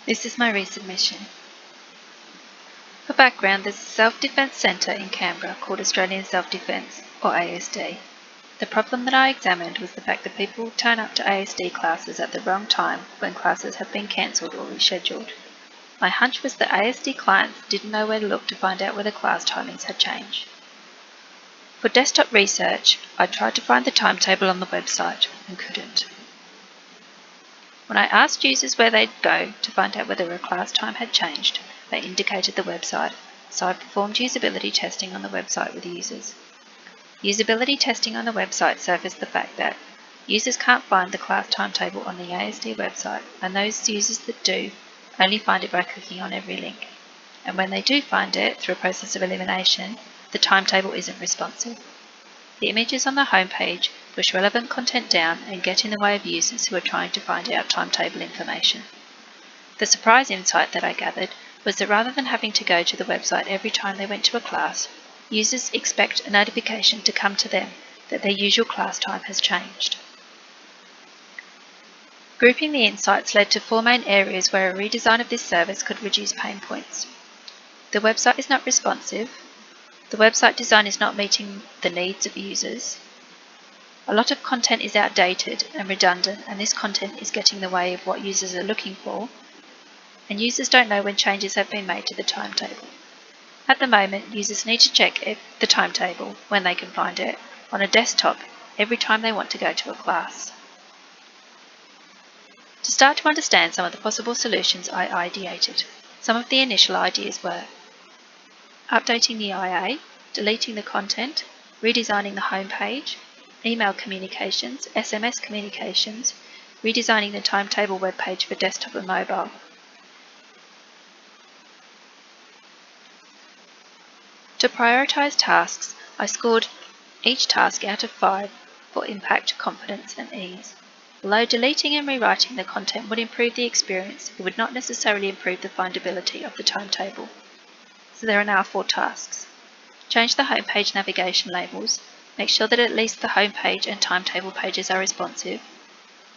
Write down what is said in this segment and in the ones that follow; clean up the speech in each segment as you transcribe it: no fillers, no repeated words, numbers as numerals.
This is my resubmission. For background, there's a self-defence centre in Canberra called Australian Self-Defence, or ASD. The problem that I examined was the fact that people turn up to ASD classes at the wrong time when classes have been cancelled or rescheduled. My hunch was that ASD clients didn't know where to look to find out whether class timings had changed. For desktop research, I tried to find the timetable on the website and couldn't. When I asked users where they'd go to find out whether a class time had changed, they indicated the website, so I performed usability testing on the website with users. Usability testing on the website surfaced the fact that users can't find the class timetable on the ASD website, and those users that do only find it by clicking on every link. And when they do find it, through a process of elimination, the timetable isn't responsive. The images on the homepage push relevant content down and get in the way of users who are trying to find out timetable information. The surprise insight that I gathered was that rather than having to go to the website every time they went to a class, users expect a notification to come to them that their usual class time has changed. Grouping the insights led to 4 main areas where a redesign of this service could reduce pain points. The website is not responsive. The website design is not meeting the needs of users. A lot of content is outdated and redundant, and this content is getting in the way of what users are looking for, and users don't know when changes have been made to the timetable. At the moment, users need to check the timetable, when they can find it, on a desktop every time they want to go to a class. To start to understand some of the possible solutions, I ideated. Some of the initial ideas were updating the IA, deleting the content, redesigning the homepage, email communications, SMS communications, redesigning the timetable webpage for desktop and mobile. To prioritise tasks, I scored each task out of 5 for impact, confidence and ease. Although deleting and rewriting the content would improve the experience, it would not necessarily improve the findability of the timetable. So there are now 4 tasks. Change the homepage navigation labels, make sure that at least the homepage and timetable pages are responsive,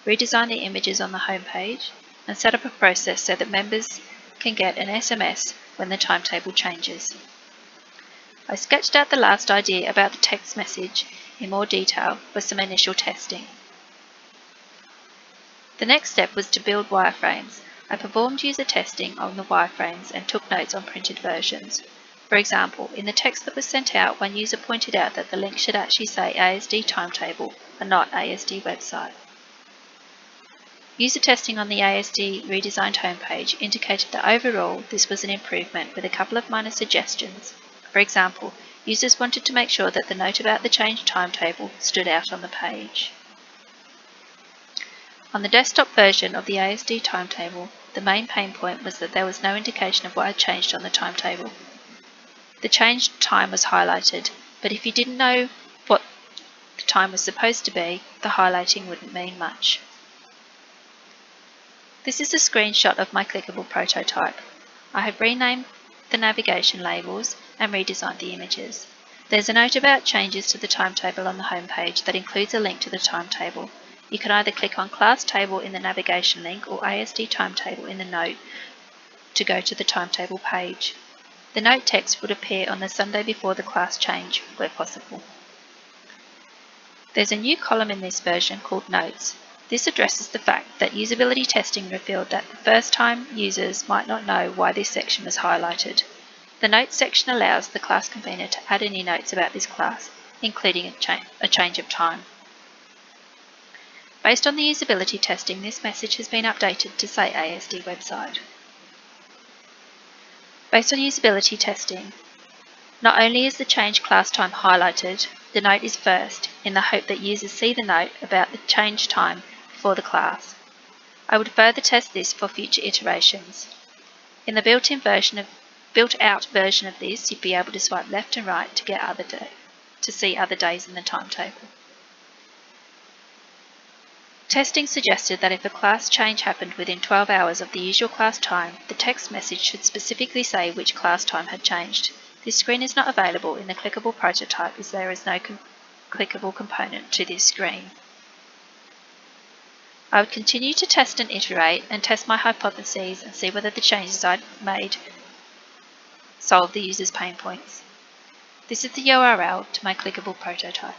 redesign the images on the homepage, and set up a process so that members can get an SMS when the timetable changes. I sketched out the last idea about the text message in more detail for some initial testing. The next step was to build wireframes. I performed user testing on the wireframes and took notes on printed versions. For example, in the text that was sent out, one user pointed out that the link should actually say ASD timetable and not ASD website. User testing on the ASD redesigned homepage indicated that overall this was an improvement with a couple of minor suggestions. For example, users wanted to make sure that the note about the changed timetable stood out on the page. On the desktop version of the ASD timetable, the main pain point was that there was no indication of what had changed on the timetable. The changed time was highlighted, but if you didn't know what the time was supposed to be, the highlighting wouldn't mean much. This is a screenshot of my clickable prototype. I have renamed the navigation labels and redesigned the images. There's a note about changes to the timetable on the homepage that includes a link to the timetable. You can either click on class table in the navigation link or ASD timetable in the note to go to the timetable page. The note text would appear on the Sunday before the class change, where possible. There's a new column in this version called Notes. This addresses the fact that usability testing revealed that the first-time users might not know why this section was highlighted. The Notes section allows the class convener to add any notes about this class, including a change of time. Based on the usability testing, this message has been updated to say ASD website. Based on usability testing, not only is the changed class time highlighted, the note is first, in the hope that users see the note about the changed time before the class. I would further test this for future iterations. In the built-out version of this, you'd be able to swipe left and right to get to see other days in the timetable. Testing suggested that if a class change happened within 12 hours of the usual class time, the text message should specifically say which class time had changed. This screen is not available in the clickable prototype as there is no clickable component to this screen. I would continue to test and iterate and test my hypotheses and see whether the changes I'd made solve the user's pain points. This is the URL to my clickable prototype.